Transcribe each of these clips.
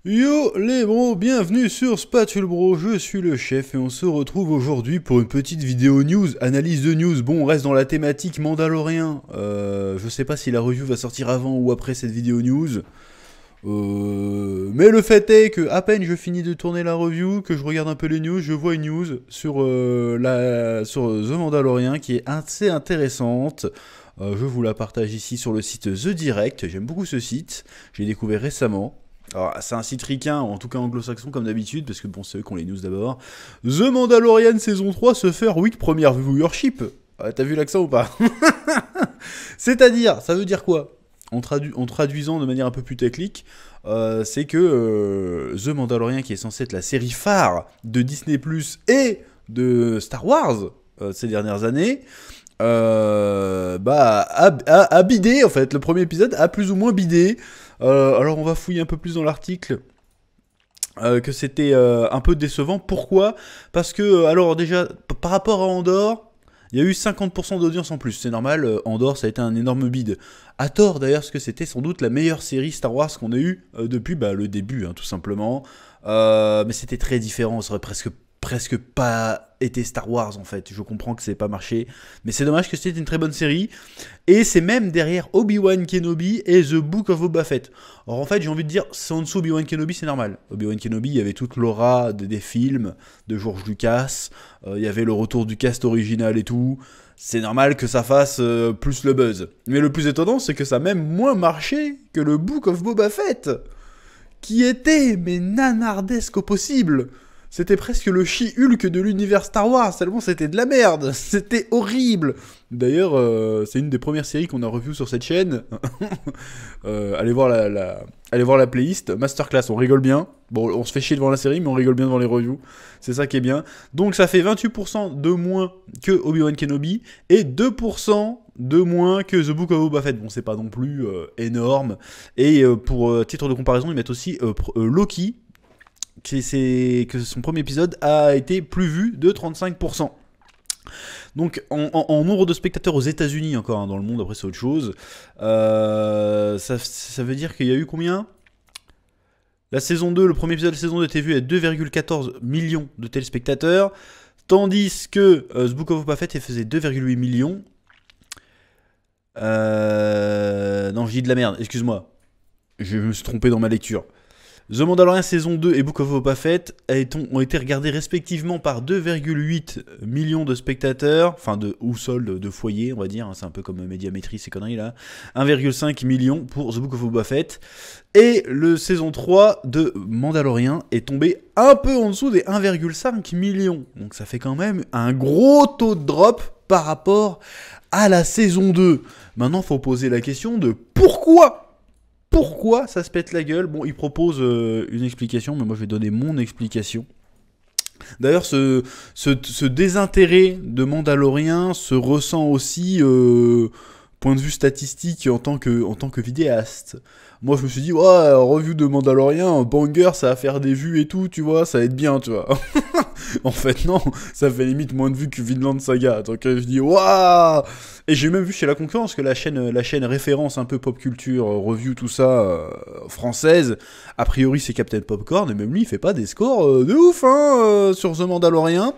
Yo les bros, bienvenue sur Spatule Bro, je suis le chef et on se retrouve aujourd'hui pour une petite vidéo news, analyse de news. Bon, on reste dans la thématique Mandalorien, je sais pas si la review va sortir avant ou après cette vidéo news. Mais le fait est que à peine je finis de tourner la review, que je regarde un peu les news, je vois une news sur, sur The Mandalorian qui est assez intéressante. Je vous la partage ici sur le site The Direct, j'aime beaucoup ce site, j'ai découvert récemment. Alors, c'est un site ricain, en tout cas anglo-saxon comme d'habitude, parce que bon, c'est eux qui ont les news d'abord. The Mandalorian saison 3 se fait 8 première viewership. T'as vu l'accent ou pas? C'est-à-dire, ça veut dire quoi en traduisant de manière un peu plus technique, c'est que The Mandalorian, qui est censé être la série phare de Disney Plus et de Star Wars ces dernières années, a bidé en fait. Le premier épisode a plus ou moins bidé. Alors on va fouiller un peu plus dans l'article. Que c'était un peu décevant. Pourquoi? Parce que, alors déjà, par rapport à Andorre, il y a eu 50% d'audience en plus. C'est normal, Andorre, ça a été un énorme bide. À tort d'ailleurs, parce que c'était sans doute la meilleure série Star Wars qu'on a eue depuis le début, hein, tout simplement. Mais c'était très différent, ça aurait presque pas été Star Wars en fait. Je comprends que c'est pas marché, mais c'est dommage que c'était une très bonne série. Et c'est même derrière Obi-Wan Kenobi et The Book of Boba Fett. Alors en fait, j'ai envie de dire, c'est en dessous Obi-Wan Kenobi, c'est normal. Obi-Wan Kenobi, il y avait toute l'aura des films de George Lucas, il y avait le retour du cast original et tout. C'est normal que ça fasse plus le buzz. Mais le plus étonnant, c'est que ça a même moins marché que le Book of Boba Fett, qui était, mais nanardesque au possible. C'était presque le She-Hulk de l'univers Star Wars, tellement c'était de la merde, c'était horrible. D'ailleurs, c'est une des premières séries qu'on a revues sur cette chaîne. Allez voir la playlist, Masterclass, on rigole bien. Bon, on se fait chier devant la série, mais on rigole bien devant les reviews. C'est ça qui est bien. Donc ça fait 28% de moins que Obi-Wan Kenobi, et 2% de moins que The Book of Boba Fett. Bon, c'est pas non plus énorme. Et pour titre de comparaison, ils mettent aussi Loki, que son premier épisode a été plus vu de 35%. Donc en nombre de spectateurs aux États-Unis encore, hein, dans le monde après c'est autre chose, ça veut dire qu'il y a eu combien? La saison 2, le premier épisode de la saison 2 était vu à 2,14 millions de téléspectateurs, tandis que The Book of Boba Fett faisait 2,8 millions. Non, je dis de la merde, excuse-moi. Je me suis trompé dans ma lecture. The Mandalorian saison 2 et Book of Boba Fett ont été regardés respectivement par 2,8 millions de spectateurs, enfin de household, de foyer, on va dire, hein, c'est un peu comme Médiamétrie, ces conneries là, 1,5 million pour The Book of Boba Fett, et le saison 3 de Mandalorian est tombé un peu en dessous des 1,5 millions, donc ça fait quand même un gros taux de drop par rapport à la saison 2. Maintenant, il faut poser la question de pourquoi ça se pète la gueule. Bon, il propose une explication, mais moi je vais donner mon explication. D'ailleurs, ce désintérêt de Mandalorian se ressent aussi, point de vue statistique, en tant que vidéaste. Moi, je me suis dit, ouais, review de Mandalorian, banger, ça va faire des vues et tout, tu vois, ça va être bien, tu vois. En fait, non, ça fait limite moins de vues que Vinland Saga. Donc, je dis, waouh. Et j'ai même vu chez la concurrence que la chaîne référence un peu pop culture, review, tout ça, française, a priori, c'est Captain Popcorn, et même lui, il fait pas des scores de ouf, hein, sur The Mandalorian.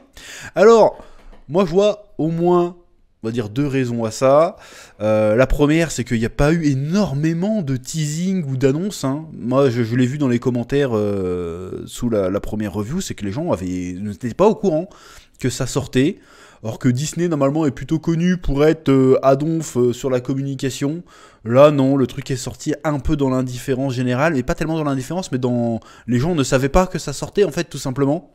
Alors, moi, je vois au moins, on va dire, 2 raisons à ça. La première, c'est qu'il n'y a pas eu énormément de teasing ou d'annonces, hein. Moi, je l'ai vu dans les commentaires sous la première review, c'est que les gens n'étaient pas au courant que ça sortait. Alors que Disney, normalement, est plutôt connu pour être à donf sur la communication. Là, non, le truc est sorti un peu dans l'indifférence générale, et pas tellement dans l'indifférence, mais dans... Les gens ne savaient pas que ça sortait, en fait, tout simplement.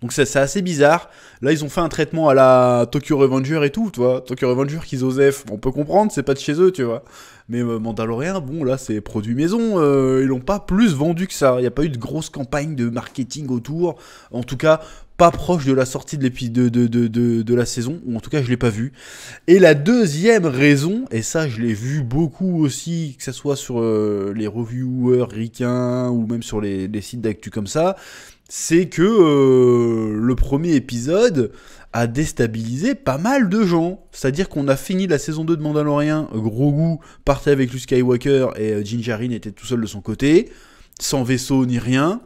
Donc c'est assez bizarre. Là, ils ont fait un traitement à la Tokyo Revenger et tout, tu vois. Tokyo Revenger qu'ils osef, on peut comprendre, c'est pas de chez eux, tu vois. Mais Mandalorian, bon, là, c'est produit maison. Ils l'ont pas plus vendu que ça. Il n'y a pas eu de grosse campagne de marketing autour. En tout cas, pas proche de la sortie de la saison, ou en tout cas, je l'ai pas vu. Et la deuxième raison, et ça, je l'ai vu beaucoup aussi, que ce soit sur les reviewers ricains, ou même sur les sites d'actu comme ça, c'est que le premier épisode a déstabilisé pas mal de gens. C'est-à-dire qu'on a fini la saison 2 de Mandalorian, Grogu partait avec Luke Skywalker et Din Djarin était tout seul de son côté. sans vaisseau ni rien.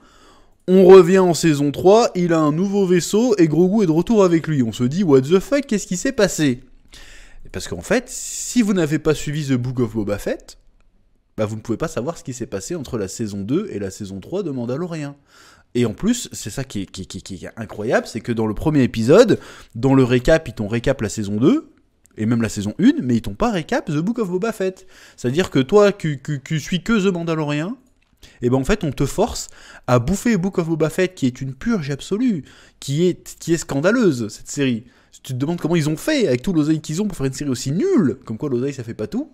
On revient en saison 3, il a un nouveau vaisseau et Grogu est de retour avec lui. On se dit, what the fuck, qu'est-ce qui s'est passé? Parce qu'en fait, si vous n'avez pas suivi The Book of Boba Fett, bah vous ne pouvez pas savoir ce qui s'est passé entre la saison 2 et la saison 3 de Mandalorian. Et en plus, c'est ça qui est incroyable, c'est que dans le premier épisode, dans le récap, ils t'ont récap la saison 2, et même la saison 1, mais ils t'ont pas récap The Book of Boba Fett. C'est-à-dire que toi, qui suis que The Mandalorian, et ben en fait on te force à bouffer Book of Boba Fett, qui est une purge absolue, qui est scandaleuse, cette série. Tu te demandes comment ils ont fait avec tout l'oseille qu'ils ont pour faire une série aussi nulle, comme quoi l'oseille ça fait pas tout.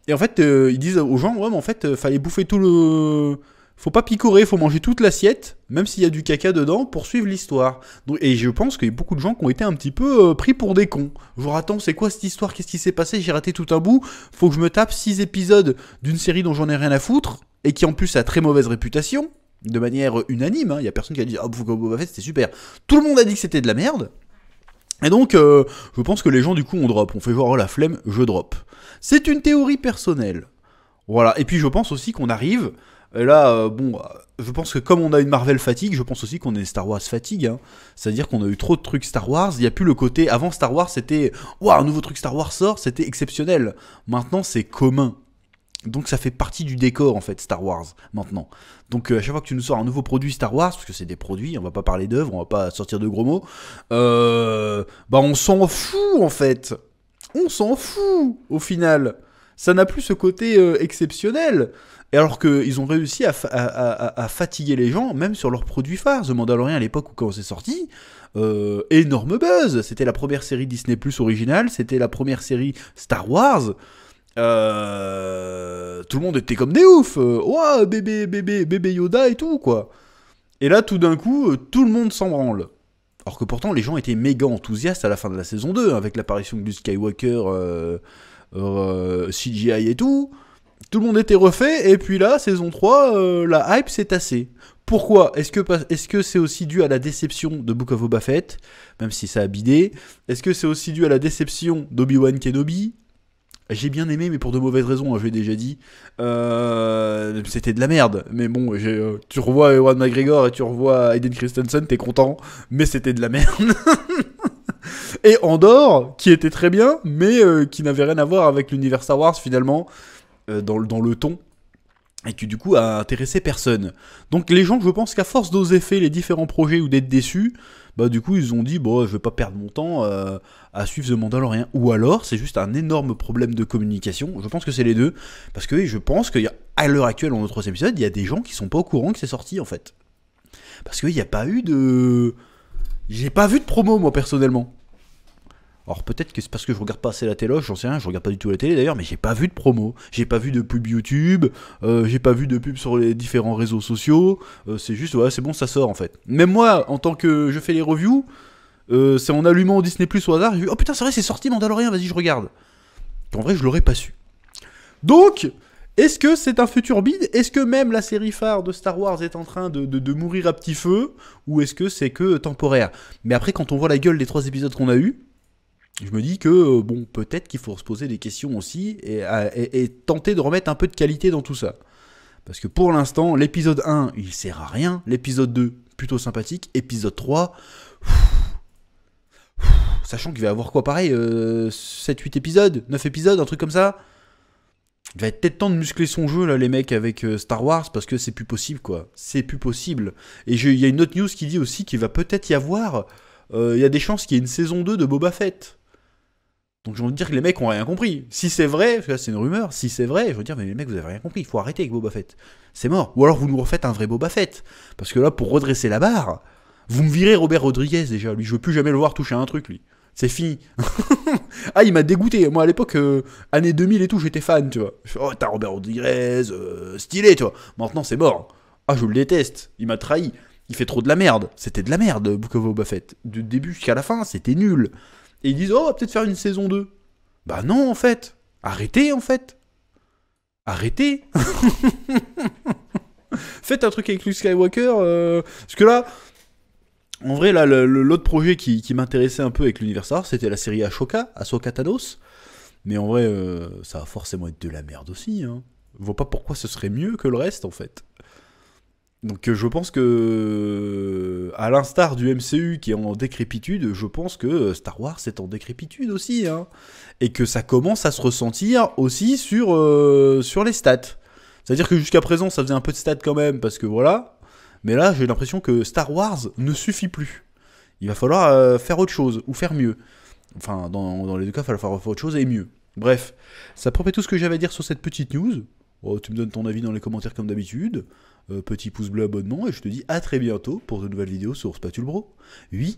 Et en fait ils disent aux gens, ouais mais en fait fallait bouffer tout le... Faut pas picorer, faut manger toute l'assiette, même s'il y a du caca dedans, pour suivre l'histoire. Et je pense qu'il y a beaucoup de gens qui ont été un petit peu pris pour des cons. Genre, attends, c'est quoi cette histoire? Qu'est-ce qui s'est passé? J'ai raté tout un bout. Faut que je me tape 6 épisodes d'une série dont j'en ai rien à foutre, et qui en plus a très mauvaise réputation, de manière unanime. Il y a personne qui a dit « Ah, Boba Fett, c'était super ». Tout le monde a dit que c'était de la merde. Et donc, je pense que les gens, du coup, on drop. On fait genre, oh la flemme, je drop. C'est une théorie personnelle. Voilà. Et puis, je pense aussi qu'on arrive... Et là, je pense que comme on a une Marvel fatigue, je pense aussi qu'on est Star Wars fatigue. Hein. C'est-à-dire qu'on a eu trop de trucs Star Wars. Il n'y a plus le côté... Avant Star Wars, c'était... Waouh, un nouveau truc Star Wars sort, c'était exceptionnel. Maintenant, c'est commun. Donc ça fait partie du décor, en fait, Star Wars, maintenant. Donc à chaque fois que tu nous sors un nouveau produit Star Wars, parce que c'est des produits, on va pas parler d'œuvres, on va pas sortir de gros mots, on s'en fout, en fait. On s'en fout, au final. Ça n'a plus ce côté exceptionnel. Et alors qu'ils ont réussi à fatiguer les gens, même sur leurs produits phares. The Mandalorian, à l'époque où quand c'est sorti, énorme buzz. C'était la première série Disney Plus originale, c'était la première série Star Wars. Tout le monde était comme des oufs. Ouah, bébé Yoda et tout, quoi. Et là, tout d'un coup, tout le monde s'en branle. Alors que pourtant, les gens étaient méga enthousiastes à la fin de la saison 2, avec l'apparition de Luke Skywalker, CGI et tout. Tout le monde était refait, et puis là, saison 3, la hype s'est tassée. Pourquoi? Est-ce que c'est aussi dû à la déception de Book of Boba Fett, même si ça a bidé? Est-ce que c'est aussi dû à la déception d'Obi-Wan Kenobi? J'ai bien aimé, mais pour de mauvaises raisons, hein, je l'ai déjà dit. C'était de la merde. Mais bon, tu revois Ewan McGregor et tu revois Hayden Christensen, t'es content. Mais c'était de la merde. Et Andor, qui était très bien, mais qui n'avait rien à voir avec l'univers Star Wars, finalement, dans le ton. Et qui, du coup, a intéressé personne. Donc les gens, je pense qu'à force d'oser faire les différents projets ou d'être déçus, bah du coup, ils ont dit, bon, je vais pas perdre mon temps à suivre The Mandalorian. Ou alors, c'est juste un énorme problème de communication. Je pense que c'est les deux. Parce que je pense qu'à l'heure actuelle, dans le 3e épisode, il y a des gens qui sont pas au courant que c'est sorti, en fait. Parce qu'il n'y a pas eu de... J'ai pas vu de promo, moi, personnellement. Alors peut-être que c'est parce que je regarde pas assez la téloche, j'en sais rien, je regarde pas du tout la télé d'ailleurs, mais j'ai pas vu de promo, j'ai pas vu de pub YouTube, j'ai pas vu de pub sur les différents réseaux sociaux, c'est juste, ouais, c'est bon, ça sort en fait. Même moi, en tant que je fais les reviews, c'est en allumant Disney Plus au hasard, j'ai vu, oh putain, c'est vrai, c'est sorti Mandalorian, vas-y, je regarde. En vrai, je l'aurais pas su. Donc, est-ce que c'est un futur bide? Est-ce que même la série phare de Star Wars est en train de mourir à petit feu? Ou est-ce que c'est que temporaire? Mais après, quand on voit la gueule des 3 épisodes qu'on a eus, je me dis que, bon, peut-être qu'il faut se poser des questions aussi et tenter de remettre un peu de qualité dans tout ça. Parce que pour l'instant, l'épisode 1, il sert à rien. L'épisode 2, plutôt sympathique. Épisode 3, sachant qu'il va y avoir quoi pareil 7-8 épisodes, 9 épisodes, un truc comme ça. Il va être peut-être temps de muscler son jeu, là, les mecs, avec Star Wars, parce que c'est plus possible, quoi. C'est plus possible. Et il y a une autre news qui dit aussi qu'il va peut-être y avoir... Il y a des chances qu'il y ait une saison 2 de Boba Fett. Donc j'ai envie de dire que les mecs ont rien compris. Si c'est vrai, parce que là c'est une rumeur, si c'est vrai, je veux dire, mais les mecs vous avez rien compris, il faut arrêter avec Boba Fett. C'est mort. Ou alors vous nous refaites un vrai Boba Fett. Parce que là, pour redresser la barre, vous me virez Robert Rodriguez déjà, lui, je veux plus jamais le voir toucher à un truc, lui. C'est fini. Ah, il m'a dégoûté. Moi à l'époque, année 2000 et tout, j'étais fan, tu vois. Oh, t'as Robert Rodriguez, stylé, tu vois. Maintenant c'est mort. Ah, je le déteste. Il m'a trahi. Il fait trop de la merde. C'était de la merde, Book of Boba Fett. Du début jusqu'à la fin, c'était nul. Et ils disent, oh, on va peut-être faire une saison 2. Bah non, en fait. Arrêtez, en fait. Arrêtez. Faites un truc avec Luke Skywalker. Parce que là, en vrai, là, l'autre projet qui m'intéressait un peu avec l'univers Star Wars, c'était la série Ahsoka Thanos. Mais en vrai, ça va forcément être de la merde aussi. Hein. Je vois pas pourquoi ce serait mieux que le reste, en fait. Donc je pense que, à l'instar du MCU qui est en décrépitude, je pense que Star Wars est en décrépitude aussi, hein. Et que ça commence à se ressentir aussi sur les stats. C'est-à-dire que jusqu'à présent, ça faisait un peu de stats quand même, parce que voilà. Mais là, j'ai l'impression que Star Wars ne suffit plus. Il va falloir faire autre chose, ou faire mieux. Enfin, dans les deux cas, il va falloir faire autre chose et mieux. Bref, c'est à peu près tout ce que j'avais à dire sur cette petite news. Oh, tu me donnes ton avis dans les commentaires comme d'habitude. Petit pouce bleu, abonnement, et je te dis à très bientôt pour de nouvelles vidéos sur Spatule Bro. Oui,